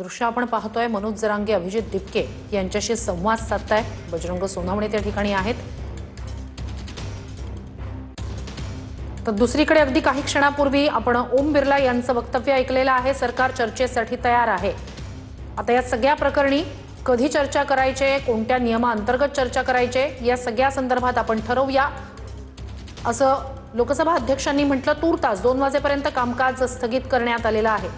दृश्य आपण पाहतोय मनोज जरांगे अभिजित दिपके यांच्याशी संवाद साधताय बजरंग सोनवणे त्या ठिकाणी आहेत। तर दुसरीकडे अगदी काही क्षणापूर्वी आपण ओम बिर्ला यांचं वक्तव्य ऐकलेलं आहे। सरकार चर्चेसाठी तयार आहे। आता या सगळ्या प्रकरणी कधी चर्चा करायचे, कोणत्या नियमांतर्गत चर्चा करायचे, या सगळ्या संदर्भात आपण ठरवूया असं लोकसभा अध्यक्षांनी म्हटलं। तूर्तास 2 वाजेपर्यंत कामकाज स्थगित करण्यात आलेलं आहे।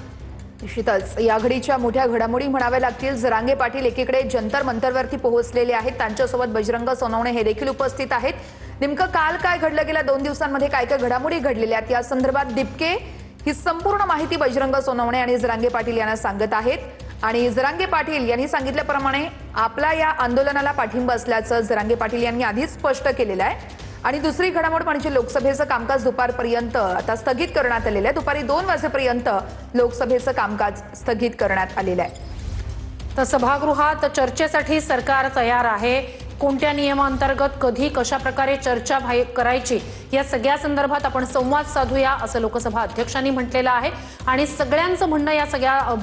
निश्चितच या घडीच्या मोठ्या घडामोडी म्हणाव्या लागतील। जरांगे पाटील एकीकडे जंतर मंतरवरती पोहोचलेले आहेत, त्यांच्यासोबत बजरंग सोनवणे हे देखील उपस्थित आहेत। नेमकं काल काय घडलं, गेल्या 2 दिवसांमध्ये काय काय घडामोडी घडलेल्या आहेत या संदर्भात दिपके ही संपूर्ण माहिती बजरंग सोनवणे आणि जरांगे पाटील यांना सांगत आहेत। आणि जरांगे पाटील यांनी सांगितल्याप्रमाणे आपला या आंदोलनाला पाठिंबा असल्याचं जरांगे पाटील यांनी आधीच स्पष्ट केलेलं आहे। आणि दुसरी घडामोड म्हणजे लोकसभेचं कामकाज दुपारपर्यंत आता स्थगित करण्यात आलेलं आहे। दुपारी 2 वाजेपर्यंत लोकसभेचं कामकाज स्थगित करण्यात आलेलं आहे। तर सभागृहात चर्चेसाठी सरकार तयार आहे। कोणत्या नियमांतर्गत कधी कशा प्रकारे चर्चा करायची या सगळ्या संदर्भात आपण संवाद साधूया असं लोकसभा अध्यक्षांनी म्हटलेलं आहे। आणि सगळ्यांचं म्हणणं या सगळ्या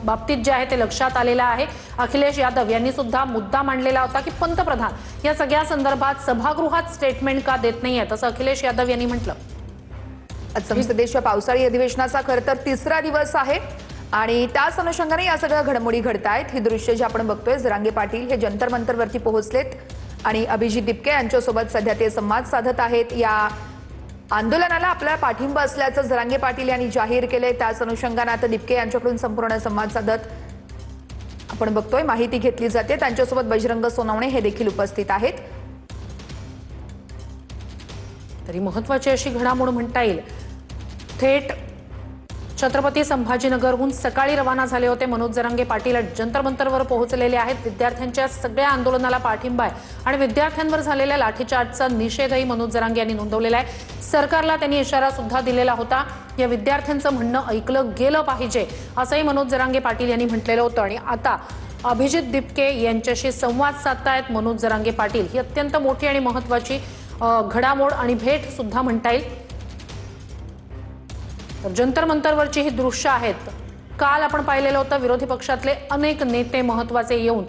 बाबतीत जे आहे ते लक्षात आलेलं आहे। अखिलेश यादव यांनी सुद्धा मुद्दा मांडलेला होता की पंतप्रधान या सगळ्या संदर्भात सभागृहात स्टेटमेंट का देत नाहीयेत असं अखिलेश यादव यांनी म्हटलं। आज संसदेच्या पावसाळी अधिवेशनाचा खरं तर 3रा दिवस आहे आणि त्याच अनुषंगाने या सगळ्या घडामोडी घडतायत। ही दृश्य जे आपण बघतोय, जरांगे पाटील हे जंतर मंतरवरती पोहोचलेत आणि अभिजित दिपके यांच्यासोबत सध्या ते संवाद साधत आहेत। या आंदोलनाला आपला पाठिंबा असल्याचं जरांगे पाटील यांनी जाहीर केलंय। त्याच अनुषंगाने आता दिपके यांच्याकडून संपूर्ण संवाद साधत आपण बघतोय माहिती घेतली जाते। त्यांच्यासोबत बजरंग सोनवणे हे देखील उपस्थित आहेत। तरी महत्त्वाची अशी घडामोड म्हणता येईल, थेट छत्रपती संभाजीनगरहून सकाळी रवाना झाले होते मनोज जरांगे पाटील जंतर मंतरवर पोहोचलेले आहेत। विद्यार्थ्यांच्या सगळ्या आंदोलनाला पाठिंबा आहे आणि विद्यार्थ्यांवर झालेल्या लाठीचार्जचा निषेधही मनोज जरांगे यांनी नोंदवलेला आहे। सरकारला त्यांनी इशारा सुद्धा दिलेला होता, या विद्यार्थ्यांचं म्हणणं ऐकलं गेलं पाहिजे असंही मनोज जरांगे पाटील यांनी म्हटलेलं होतं। आणि आता अभिजित दिपके यांच्याशी संवाद साधतायत मनोज जरांगे पाटील। ही अत्यंत मोठी आणि महत्त्वाची घडामोड आणि भेट सुद्धा म्हणता येईल। तर जंतर मंतरवरची ही दृश्य आहेत। काल आपण पाहिलेलं होतं, विरोधी पक्षातले अनेक नेते महत्त्वाचे येऊन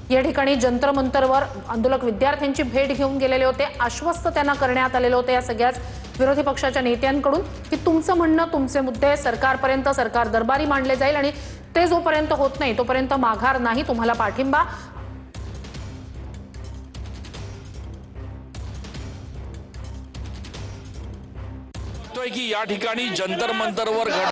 या ठिकाणी जंतर मंतरवर आंदोलक विद्यार्थ्यांची भेट घेऊन गेलेले होते। आश्वस्त त्यांना करण्यात आलेलं होतं या सगळ्याच विरोधी पक्षाच्या नेत्यांकडून की तुमचं म्हणणं, तुमचे मुद्दे सरकारपर्यंत, सरकार दरबारी मांडले जाईल आणि ते जोपर्यंत होत नाही तोपर्यंत माघार नाही, तुम्हाला पाठिंबा। की या ठिकाणी जंतर मंतरवर